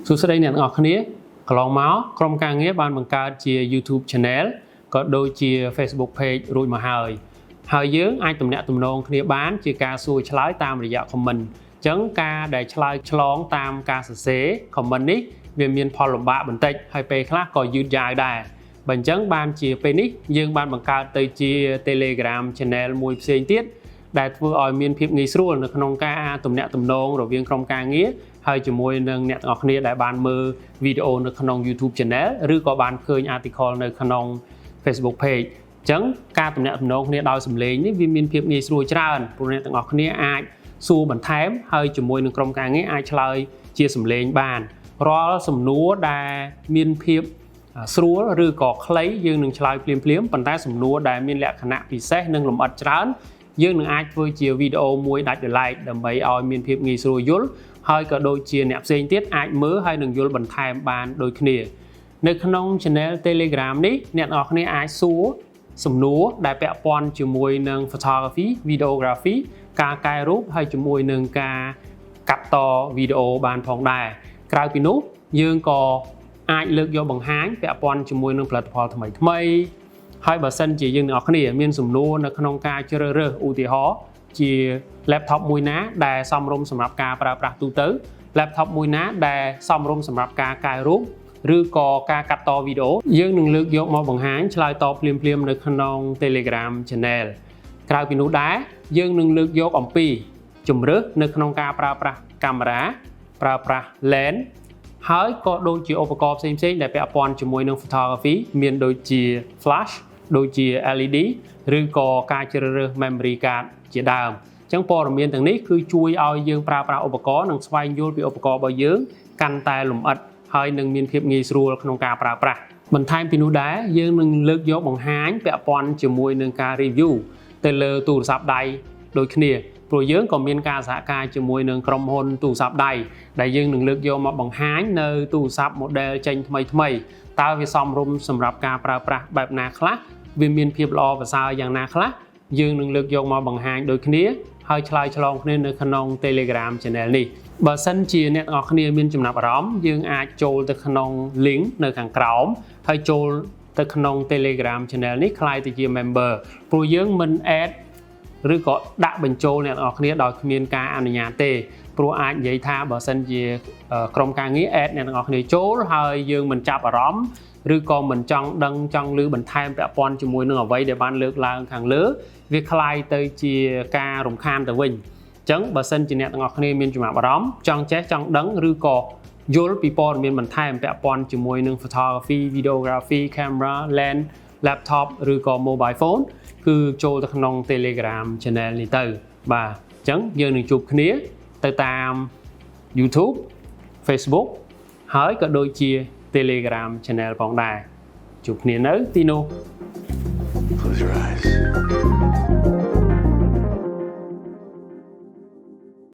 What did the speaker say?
Số đây nè ngọc khné còn máu trong càng nghĩa ban bằng cao chia YouTube channel có đôi chia Facebook page rồi mà hơi dướng ai tụm nẹt tụm nông khné bán chia ca xuôi trái tam để dạo comment chấn ca để trái chlong tam ca sể comment ní về miền phò lồng bạ bình tĩnh hay pe khác có dư dài đài bản chấn ban chia pe ní dương ban bằng cao tới chia Telegram channel mùi xuyên tiết đại vừa ở miền phía nghỉ xuôi là không ca tụm nẹt tụm nông rồi viên trong ca nghĩa hay chỉ môi nâng nẹt ngọc nia đại ban mơ videoនៅក្នុង YouTube channel ឬក៏បានឃើញ article នៅក្នុង Facebook page អញ្ចឹងការទំនាក់ទំនងគ្នាដោយសំឡេងនេះវាមានភាពងាយស្រួលច្រើនព្រោះអ្នកទាំងអស់គ្នាអាចសួរបន្ថែមហើយជាមួយនឹងក្រុមការងារអាចឆ្លើយជាសំឡេងបានរាល់សំណួរដែលមានភាពស្រួលឬក៏ខ្លីយើងនឹងឆ្លើយភ្លាមៗប៉ុន្តែសំណួរដែលមានលក្ខណៈពិសេសនិងលម្អិតច្រើនយើងនឹងអាចធ្វើជាវីដេអូមួយដាច់ដោយឡែកដើម្បីឲ្យមានភាពងាយស្រួលយល់ហើយក៏ដូចជាអ្នកផ្សេងទៀតអាចមើលហើយនឹងយល់បន្ថែមបានដូចគ្នានៅក្នុង channel Telegram នេះអ្នកនរគ្នាអាចសួរសំណួរដែលពាក់ព័ន្ធជាមួយនឹង photography videography ការកែរូបហើយជាមួយនឹងការកាត់តវីដេអូបានផងដែរក្រៅពីនោះយើងក៏អាចលើកយកបង្ហាញពាក់ព័ន្ធជាមួយនឹងផលិតផលថ្មីហើយបើសិនជាយើងអ្នកនរគ្នាមានសំណួរនៅក្នុងការជ្រើសរើសឧទាហរណ៍ជា laptop មួយណាដែលសមរម្យសម្រាប់ការប្រើប្រាស់ទូទៅ laptop មួយណាដែលសមរម្យសម្រាប់ការកែរូបឬក៏ការកាត់តវីដេអូយើងនឹងលើកយកមកបង្ហាញឆ្លើយតបភ្លាមៗនៅក្នុង Telegram channel ក្រៅពីនោះដែរយើងនឹងលើកយកអំពីជំរើសនៅក្នុងការប្រើប្រាស់កាមេរ៉ាប្រើប្រាស់ lens ហើយក៏ដូចជាឧបករណ៍ផ្សេងៗដែលពាក់ព័ន្ធជាមួយនឹង photography មានដូចជា flash ដូចជា LED ឬក៏ការជ្រើសរើស memory card ជាដើមអញ្ចឹងព័ត៌មានទាំងនេះគឺជួយឲ្យយើងប្រើប្រាស់ឧបករណ៍និងស្វែងយល់ពីឧបករណ៍របស់យើងកាន់តែលម្អិតហើយនឹងមានភាពងាយស្រួលក្នុងការប្រើប្រាស់បន្ថែមពីនោះដែរយើងនឹងលើកយកបង្ហាញពាក់ព័ន្ធជាមួយនឹងការ review ទៅលើទូរស័ព្ទដៃដូចគ្នាព្រោះយើងក៏មានការសហការជាមួយនឹងក្រុមហ៊ុនទូរស័ព្ទដៃដែលយើងនឹងលើកយកមកបង្ហាញនៅទូរស័ព្ទ model ចេញថ្មីតើវាសមរម្យសម្រាប់ការប្រើប្រាស់បែបណាខ្លះវាមានភាពល្អប្រសើរយ៉ាងណាខ្លះយើងនឹងលើកយកមកបង្ហាញដូចគ្នាហើយឆ្លើយឆ្លងគ្នានៅក្នុង Telegram channel នេះបើសិនជាអ្នកនរគ្នាមានចំណាប់អារម្មណ៍យើងអាចចូលទៅក្នុង link នៅខាងក្រោមហើយចូលទៅក្នុង Telegram channel នេះក្លាយទៅជា member ព្រោះយើងមិន add ឬក៏ដាក់បញ្ចូលអ្នកនរគ្នាដោយគ្មានការអនុញ្ញាតទេព្រោះអាចនិយាយថាបើសិនជាក្រុមការងារ add អ្នកនរគ្នាចូលហើយយើងមិនចាប់អារម្មណ៍ឬក៏មិនចង់ដឹងចង់ឮបន្ថែមពាក់ព័ន្ធជាមួយនឹងអ្វីដែលបានលើកឡើងខាងលើវាคล้ายទៅជាការរំខានទៅវិញអញ្ចឹងបើសិនជាអ្នកទាំងអស់គ្នាមានចំណាប់អារម្មណ៍ចង់ចេះចង់ដឹងឬក៏យល់ពីព័ត៌មានបន្ថែមពាក់ព័ន្ធជាមួយនឹង photography videography camera lens laptop ឬក៏ mobile phone គឺចូលទៅក្នុង Telegram channel នេះទៅបាទអញ្ចឹងយើងនឹងជួបគ្នាទៅតាម YouTube Facebook ហើយក៏ដូចជា Telegram channel ផងដែរជួបគ្នានៅទីនោះ Close your eyes